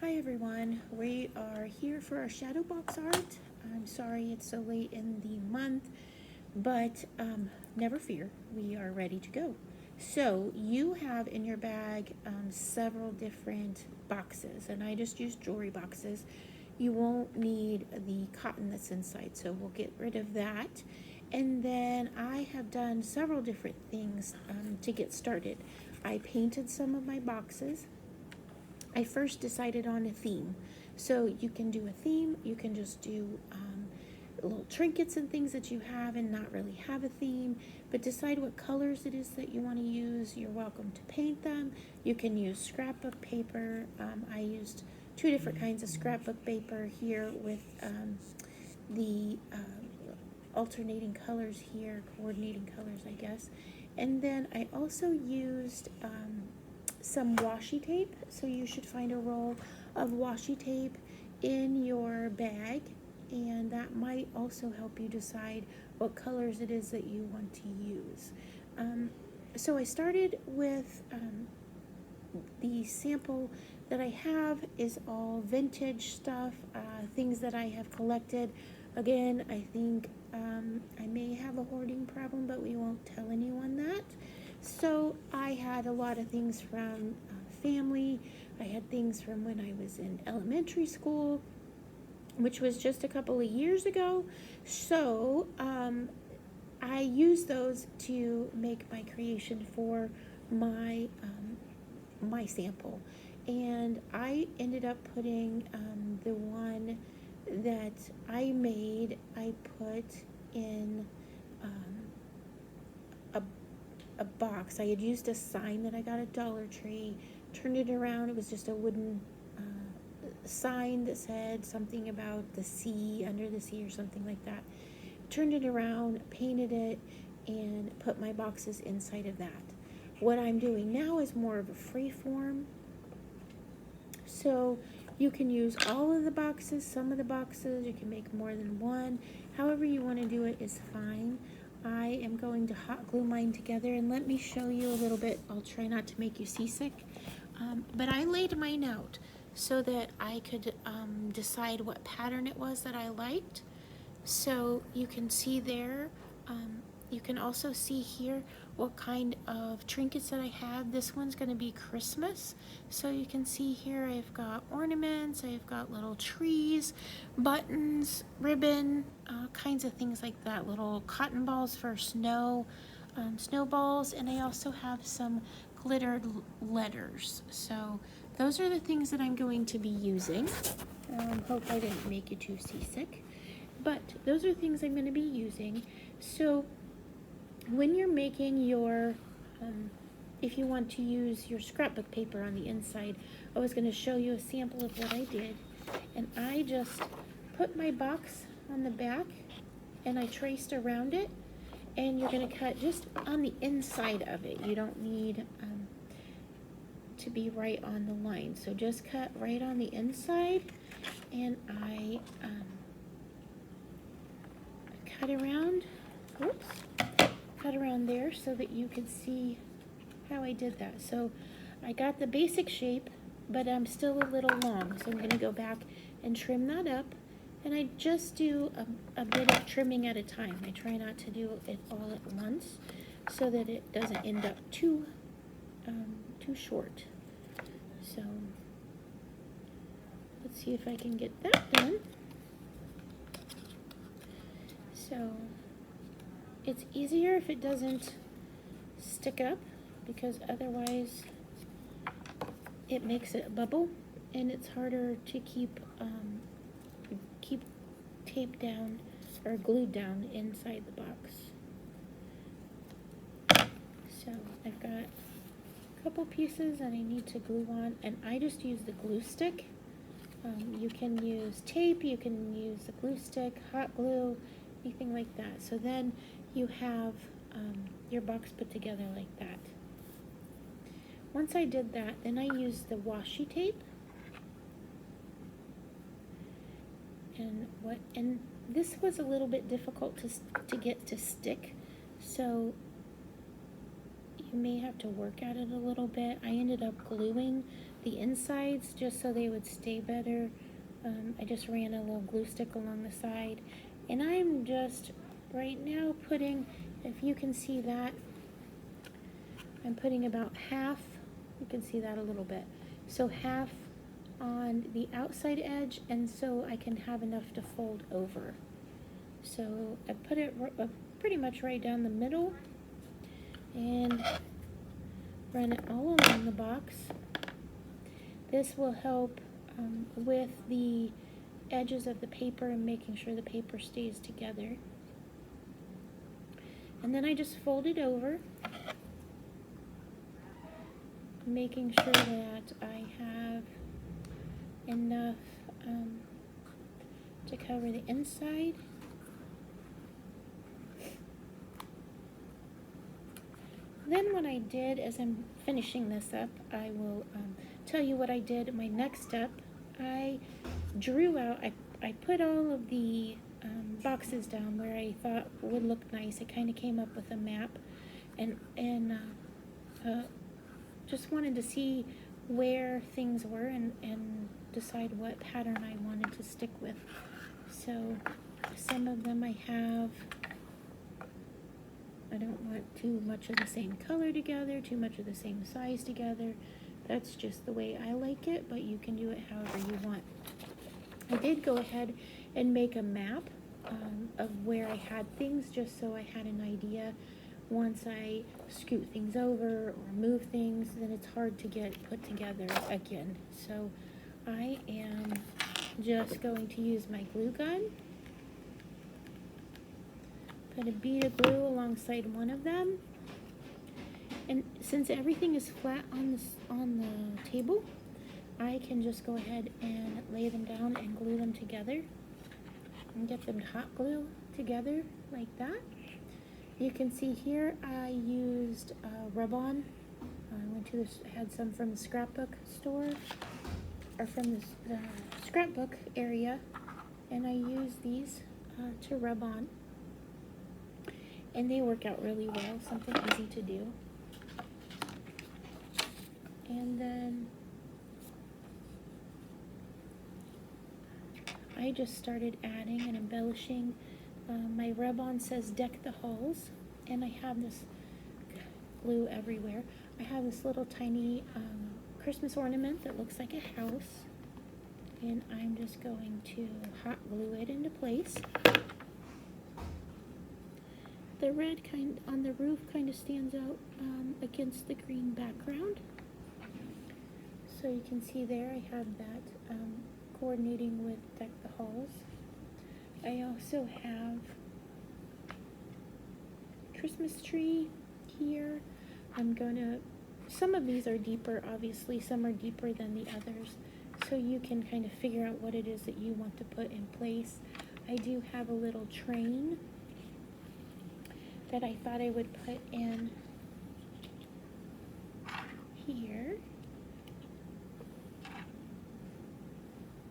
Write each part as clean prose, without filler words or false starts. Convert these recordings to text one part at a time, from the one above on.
Hi everyone, we are here for our Shadowbox art. I'm sorry it's so late in the month, but never fear, we are ready to go. So you have in your bag several different boxes, and I just use jewelry boxes. You won't need the cotton that's inside, so we'll get rid of that. And then I have done several different things to get started. I painted some of my boxes. I first decided on a theme. So you can do a theme, you can just do little trinkets and things that you have and not really have a theme, but decide what colors it is that you want to use. You're welcome to paint them. You can use scrapbook paper. I used two different kinds of scrapbook paper here with the alternating colors here, coordinating colors, I guess. And then I also used some washi tape, so you should find a roll of washi tape in your bag, and that might also help you decide what colors it is that you want to use. So I started with the sample that I have is all vintage stuff, things that I have collected. Again, I think I may have a hoarding problem, but we won't tell anyone that. So I had a lot of things from family. I had things from when I was in elementary school, which was just a couple of years ago. So I used those to make my creation for my my sample. And I ended up putting the one that I made, I put in a box. I had used a sign that I got at Dollar Tree, turned it around. It was just a wooden sign that said something about the sea, under the sea or something like that. Turned it around, painted it, and put my boxes inside of that. What I'm doing now is more of a free form. So you can use all of the boxes, some of the boxes, you can make more than one. However you want to do it is fine. I am going to hot glue mine together, and let me show you a little bit. I'll try not to make you seasick. But I laid mine out so that I could decide what pattern it was that I liked. So you can see there, you can also see here what kind of trinkets that I have. This one's going to be Christmas. So you can see here I've got ornaments, I've got little trees, buttons, ribbon, kinds of things like that. Little cotton balls for snow, snowballs, and I also have some glittered letters. So those are the things that I'm going to be using. Hope I didn't make you too seasick. But those are things I'm going to be using. So when you're making your, if you want to use your scrapbook paper on the inside, I was going to show you a sample of what I did. And I just put my box on the back and I traced around it. And you're going to cut just on the inside of it. You don't need to be right on the line. So just cut right on the inside. And I cut around, whoops, cut around there so that you can see how I did that. So I got the basic shape, but I'm still a little long. So I'm going to go back and trim that up. And I just do a bit of trimming at a time. I try not to do it all at once so that it doesn't end up too short. So let's see if I can get that done. So it's easier if it doesn't stick up, because otherwise it makes it bubble and it's harder to keep taped down or glued down inside the box. So I've got a couple pieces that I need to glue on, and I just use the glue stick. You can use tape, you can use the glue stick, hot glue, anything like that. So then you have your box put together like that. Once I did that, then I used the washi tape. And this was a little bit difficult to get to stick, so you may have to work at it a little bit. I ended up gluing the insides just so they would stay better. I just ran a little glue stick along the side, and I'm just right now putting, if you can see that, I'm putting about half, you can see that a little bit, so half on the outside edge, and so I can have enough to fold over. So I put it pretty much right down the middle and run it all along the box. This will help with the edges of the paper and making sure the paper stays together. And then I just fold it over, making sure that I have enough to cover the inside. Then what I did, as I'm finishing this up, I will tell you what I did. My next step, I drew out, I put all of the boxes down where I thought would look nice. I kind of came up with a map, and just wanted to see where things were and decide what pattern I wanted to stick with. So some of them I have, I don't want too much of the same color together, too much of the same size together. That's just the way I like it, but you can do it however you want. I did go ahead and make a map of where I had things, just so I had an idea. Once I scoot things over or move things, then it's hard to get put together again. So I am just going to use my glue gun, put a bead of glue alongside one of them, and since everything is flat on the table, I can just go ahead and lay them down and glue them together and get them hot glue together like that. You can see here I used rub-on. I went to this, had some from the scrapbook store, or from the scrapbook area, and I used these to rub on. And they work out really well, something easy to do. And then I just started adding and embellishing. My rub-on says deck the halls, and I have this glue everywhere. I have this little tiny Christmas ornament that looks like a house, and I'm just going to hot glue it into place. The red kind on the roof kind of stands out against the green background. So you can see there I have that coordinating with Deck the Halls. I also have Christmas tree here. Some of these are deeper, obviously, some are deeper than the others. So you can kind of figure out what it is that you want to put in place. I do have a little train that I thought I would put in here.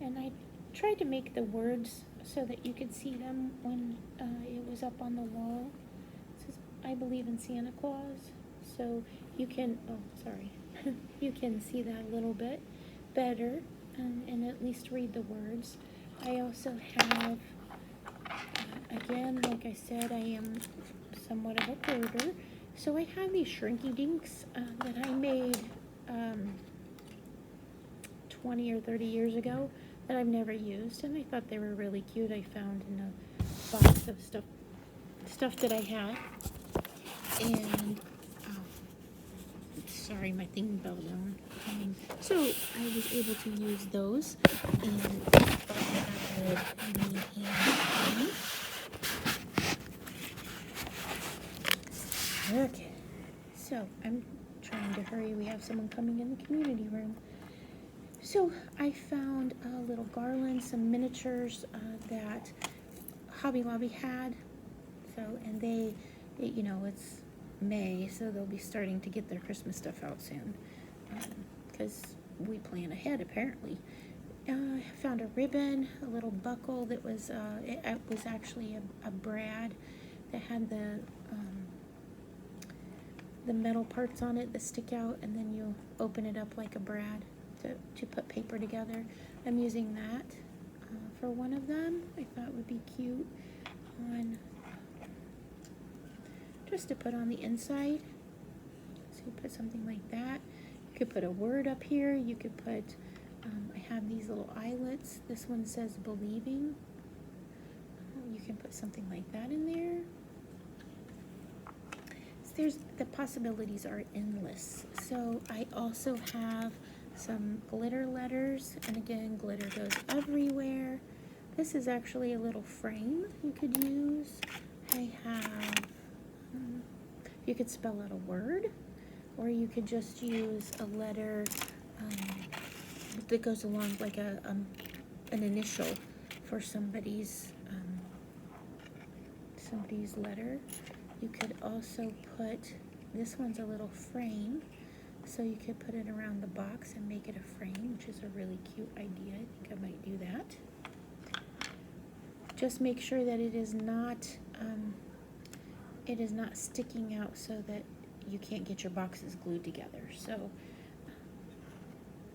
And I tried to make the words so that you could see them when it was up on the wall. It says, I believe in Santa Claus. So you can, you can see that a little bit better and at least read the words. I also have, again, like I said, I am somewhat of a hoarder. So I have these shrinky dinks that I made 20 or 30 years ago that I've never used, and I thought they were really cute. I found in a box of stuff that I had, and sorry, my thing fell down. So I was able to use those, and thought that would be handy. Okay, so I'm trying to hurry. We have someone coming in the community room. So I found a little garland, some miniatures that Hobby Lobby had. So, and it's May, so they'll be starting to get their Christmas stuff out soon, because we plan ahead apparently. I found a ribbon, a little buckle that was it was actually a brad that had the metal parts on it that stick out, and then you open it up like a brad. to put paper together. I'm using that for one of them. I thought would be cute on just to put on the inside. So you put something like that. You could put a word up here. You could put, I have these little eyelets. This one says believing. You can put something like that in there. So the possibilities are endless. So I also have some glitter letters, and again, glitter goes everywhere. This is actually a little frame you could use. I have, you could spell out a word, or you could just use a letter that goes along like an initial for somebody's letter. You could also put, this one's a little frame, so you could put it around the box and make it a frame, which is a really cute idea. I think I might do that. Just make sure that it is not sticking out so that you can't get your boxes glued together. So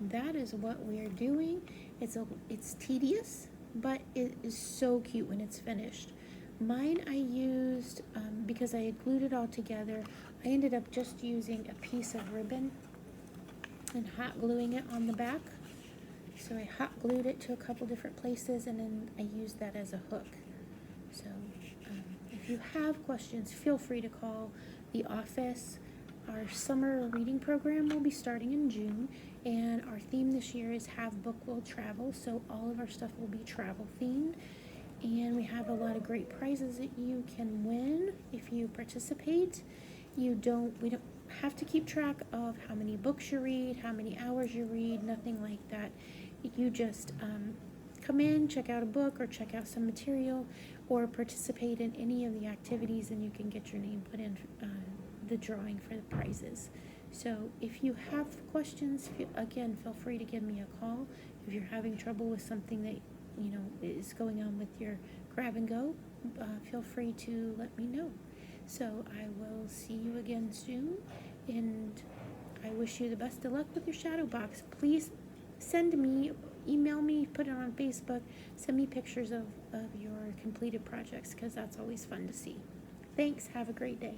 that is what we are doing. It's tedious, but it is so cute when it's finished. Mine I used, because I had glued it all together, I ended up just using a piece of ribbon and hot gluing it on the back. So I hot glued it to a couple different places, and then I used that as a hook. So if you have questions, feel free to call the office. Our summer reading program will be starting in June, and our theme this year is Have Book Will Travel, so all of our stuff will be travel themed. And we have a lot of great prizes that you can win if you participate. We don't have to keep track of how many books you read, how many hours you read, nothing like that. You just come in, check out a book, or check out some material, or participate in any of the activities, and you can get your name put in the drawing for the prizes. So if you have questions, again, feel free to give me a call. If you're having trouble with something that is going on with your grab and go, feel free to let me know. So I will see you again soon, and I wish you the best of luck with your shadow box. Please email me, put it on Facebook, send me pictures of your completed projects, because that's always fun to see. Thanks, have a great day.